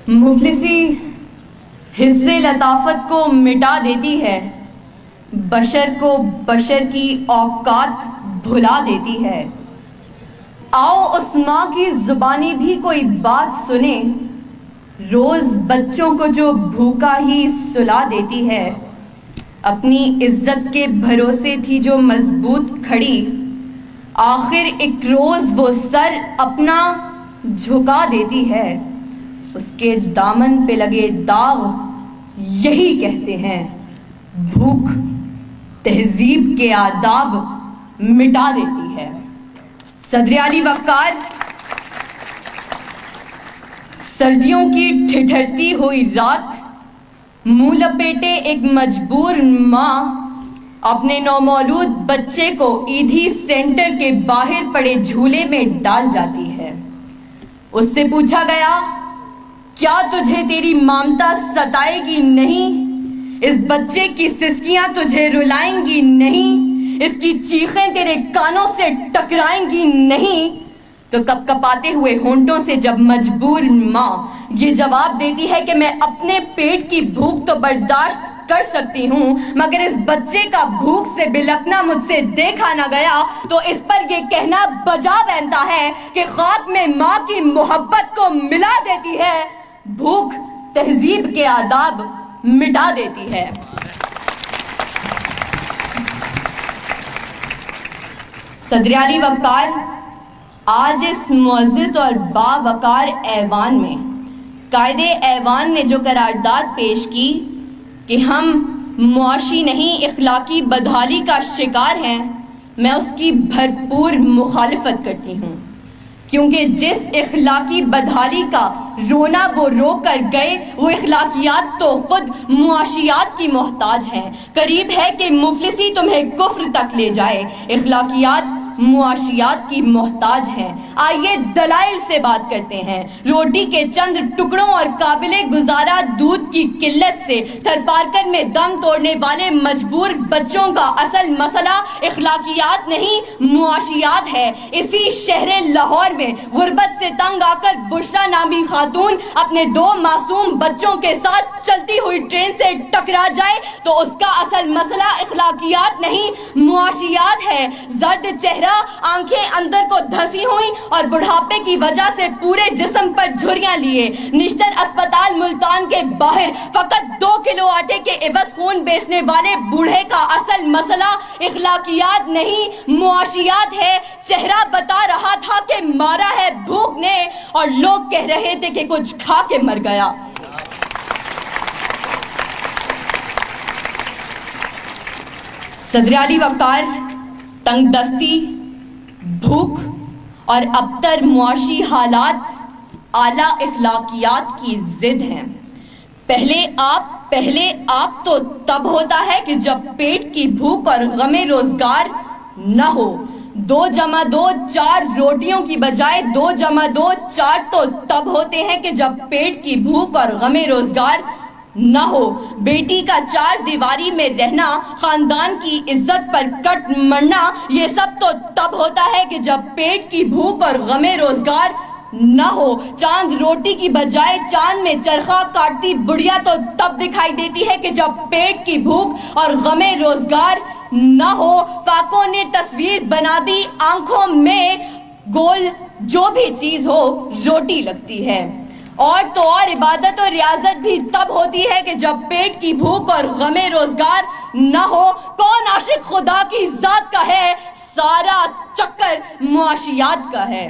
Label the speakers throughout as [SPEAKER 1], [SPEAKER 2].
[SPEAKER 1] مفلسی حصے لطافت کو مٹا دیتی ہے، بشر کو بشر کی اوقات بھلا دیتی ہے۔ آؤ اس ماں کی زبانی بھی کوئی بات سنے، روز بچوں کو جو بھوکا ہی سلا دیتی ہے۔ اپنی عزت کے بھروسے تھی جو مضبوط کھڑی، آخر ایک روز وہ سر اپنا جھکا دیتی ہے۔ اس کے دامن پہ لگے داغ یہی کہتے ہیں، بھوک تہذیب کے آداب مٹا دیتی ہے۔ صدر علی وقار سردیوں کی ٹھٹھرتی ہوئی رات، منہ لپیٹے ایک مجبور ماں اپنے نومولود بچے کو ایدھی سینٹر کے باہر پڑے جھولے میں ڈال جاتی ہے۔ اس سے پوچھا گیا، کیا تجھے تیری مامتا ستائے گی نہیں؟ اس بچے کی سسکیاں تجھے رلائیں گی نہیں؟ اس کی چیخیں تیرے کانوں سے ٹکرائیں گی نہیں؟ تو کپ کپاتے ہوئے ہونٹوں سے جب مجبور ماں یہ جواب دیتی ہے کہ میں اپنے پیٹ کی بھوک تو برداشت کر سکتی ہوں، مگر اس بچے کا بھوک سے بلکنا مجھ سے دیکھا نہ گیا، تو اس پر یہ کہنا بجا بنتا ہے کہ خاک میں ماں کی محبت کو ملا دیتی ہے، بھوک تہذیب کے آداب مٹا دیتی ہے۔ صدر علی وقار آج اس معزز اور باوقار ایوان میں قائد ایوان نے جو قرارداد پیش کی کہ ہم معاشی نہیں اخلاقی بدحالی کا شکار ہیں، میں اس کی بھرپور مخالفت کرتی ہوں، کیونکہ جس اخلاقی بدحالی کا رونا وہ رو کر گئے، وہ اخلاقیات تو خود معاشیات کی محتاج ہیں۔ قریب ہے کہ مفلسی تمہیں کفر تک لے جائے، اخلاقیات معاشیات کی محتاج ہیں۔ آئیے دلائل سے بات کرتے ہیں۔ روٹی کے چند ٹکڑوں اور قابل گزارا دودھ کی قلت سے تھر پارکر میں دم توڑنے والے مجبور بچوں کا اصل مسئلہ اخلاقیات نہیں معاشیات ہے۔ اسی شہر لاہور میں غربت سے تنگ آ کر بشرا نامی خاتون اپنے 2 معصوم بچوں کے ساتھ چلتی ہوئی ٹرین سے ٹکرا جائے تو اس کا اصل مسئلہ اخلاقیات نہیں معاشیات ہے۔ زرد چہرہ، آنکھیں اندر کو دھسی ہوئی اور بڑھاپے کی وجہ سے پورے جسم پر جھریاں لیے، نشتر اسپتال ملتان کے باہر فقط 2 کلو آٹے کے عوض خون بیچنے والے بوڑھے کا اصل مسئلہ اخلاقیات نہیں معاشیات ہے۔ چہرہ بتا رہا تھا کہ مارا ہے بھوک نے، اور لوگ کہہ رہے تھے کہ کچھ کھا کے مر گیا۔ صدر علی وقار تنگ دستی، بھوک اور ابتر معاشی حالات اعلیٰ اخلاقیات کی ضد ہیں۔ پہلے آپ تو تب ہوتا ہے کہ جب پیٹ کی بھوک اور غم روزگار نہ ہو۔ 2 + 2 4 روٹیوں کی بجائے 2 + 2 4 تو تب ہوتے ہیں کہ جب پیٹ کی بھوک اور غم روزگار نہ ہو۔ بیٹی کا 4 دیواری میں رہنا، خاندان کی عزت پر کٹ مرنا، یہ سب تو تب ہوتا ہے کہ جب پیٹ کی بھوک اور غم روزگار نہ ہو۔ چاند روٹی کی بجائے چاند میں چرخہ کاٹتی بڑھیا تو تب دکھائی دیتی ہے کہ جب پیٹ کی بھوک اور غم روزگار نہ ہو۔ فاقوں نے تصویر بنا دی، آنکھوں میں گول جو بھی چیز ہو روٹی لگتی ہے۔ اور تو اور عبادت و ریاضت بھی تب ہوتی ہے کہ جب پیٹ کی بھوک اور غم روزگار نہ ہو۔ کون عاشق خدا کی ذات کا ہے، سارا چکر معاشیات کا ہے۔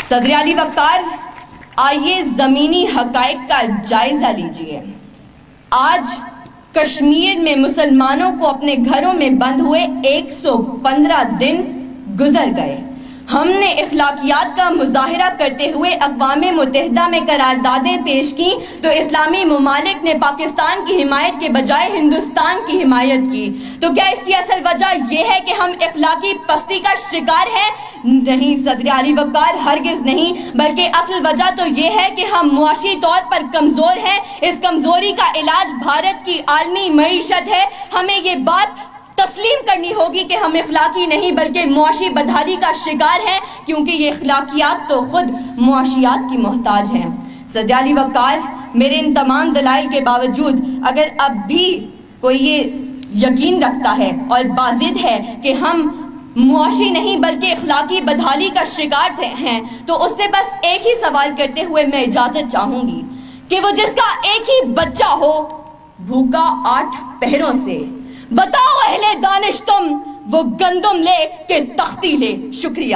[SPEAKER 1] صدر علی وقار آئیے زمینی حقائق کا جائزہ لیجئے۔ آج کشمیر میں مسلمانوں کو اپنے گھروں میں بند ہوئے 115 دن گزر گئے۔ ہم نے اخلاقیات کا مظاہرہ کرتے ہوئے اقوام متحدہ میں قراردادیں پیش کی تو اسلامی ممالک نے پاکستان کی حمایت کے بجائے ہندوستان کی حمایت کی۔ تو کیا اس کی اصل وجہ یہ ہے کہ ہم اخلاقی پستی کا شکار ہیں؟ نہیں صدر علی وقار، ہرگز نہیں، بلکہ اصل وجہ تو یہ ہے کہ ہم معاشی طور پر کمزور ہیں۔ اس کمزوری کا علاج بھارت کی عالمی معیشت ہے۔ ہمیں یہ بات تسلیم کرنی ہوگی کہ ہم اخلاقی نہیں بلکہ معاشی بدحالی کا شکار ہیں، کیونکہ یہ اخلاقیات تو خود معاشیات کی محتاج ہیں۔ صدر علی وقار، میرے ان تمام دلائل کے باوجود اگر اب بھی کوئی یہ یقین رکھتا ہے اور بازد ہے کہ ہم معاشی نہیں بلکہ اخلاقی بدحالی کا شکار ہیں، تو اس سے بس ایک ہی سوال کرتے ہوئے میں اجازت چاہوں گی کہ وہ جس کا ایک ہی بچہ ہو بھوکا 8 پہروں سے، بتاؤ اہل دانش تم وہ گندم لے کہ تختی لے۔ شکریہ۔